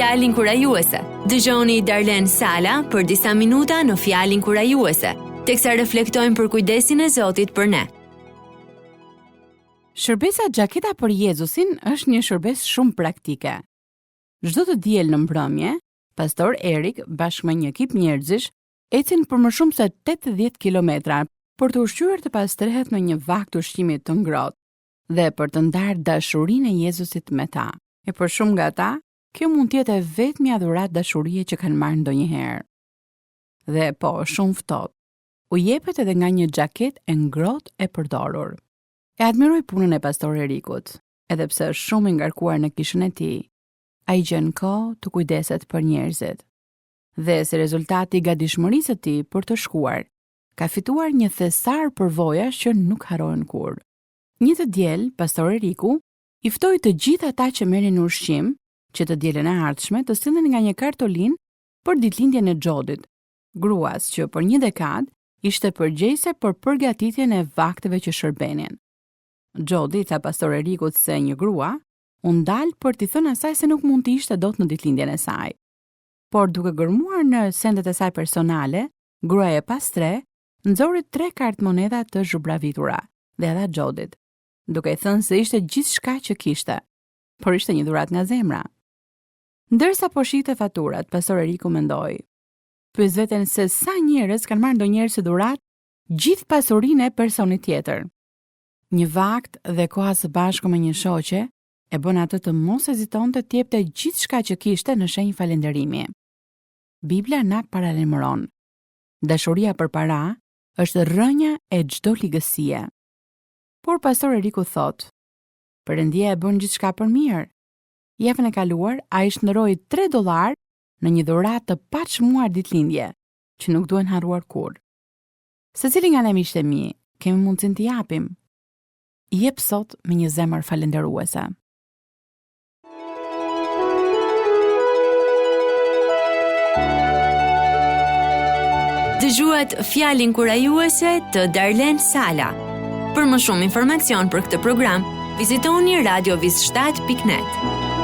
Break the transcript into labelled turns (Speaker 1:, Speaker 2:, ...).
Speaker 1: fjalin kurajuese. Dëgjoni Darlen Sala për disa minuta në fjalin kurajuese, teksa reflektojmë për kujdesin e Zotit për ne.
Speaker 2: Shërbesa Gjaketa për Jezusin është një shërbes shumë praktike. Çdo të diel në mbrëmje, pastor Erik bashkë me një ekip njerëzish ecin për më shumë se 80 kilometra për të ushqyer të pastrehet në një vakt ushqimi të ngrohtë dhe për të ndarë dashurinë e Jezusit me ta. E për shumë nga ta, kjo mund të jetë e vetmja dhuratë dashurie që kanë marrë ndonjëherë. Dhe po, shumë ftohtë, u jepet edhe nga një xhaketë e ngrohtë e përdorur. E admiroj punën e pastor Erikut, edhe pse është shumë i ngarkuar në kishën e tij. Ai gjen kohë të kujdeset për njerëzit. Dhe si rezultati i gatishmërisë së tij për të shkuar, ka fituar një thesar përvojash që nuk harrohen kurrë. Një të diel, pastor Eriku i ftoi të gjithë ata që merrin ushqim, që të dielën e ardhshme të sillen nga një kartolinë për ditëlindjen e Xhodit, gruas që për një dekadë ishte përgjegjëse për përgatitjen e vakteve që shërbenin. Xhodi tha pastor Erikut se një grua u ndal për t'i thënë asaj se nuk mund të ishte dot në ditëlindjen e saj. Por duke gërmuar në sendet e saj personale, gruaja e pastre nxori 3 kartë monedha të zhubravitura dhe dha Xhodit, duke i thënë se ishte gjithçka që kishte, por ishte një dhuratë nga zemra. Ndërsa po shihte faturat, pastor Eriku mendoi: pyes veten se sa njerëz kanë marrë ndonjëherë si dhuratë gjithë pasurinë e personit tjetër. Një vakt dhe koha së bashku me një shoqe e bën atë të mos hezitonte të jepte gjithçka që kishte në shenjë falënderimi. Bibla na paralajmëron: dashuria për para është rrënja e çdo ligësie. Por pastor Eriku thot: Perëndia e bën gjithçka për mirë. Javën e kaluar ai shndroi $3 në një dhuratë të paçmuar ditëlindje, që nuk duhen harruar kurrë. Secili nga ne miqtë e mi, kemi mundësinë t'i japim. Jep sot me një zemër falënderuese.
Speaker 1: Dëgjuat fjalin kurajuese të Darlen Sala. Për më shumë informacion për këtë program, vizitoni radioviz7.net.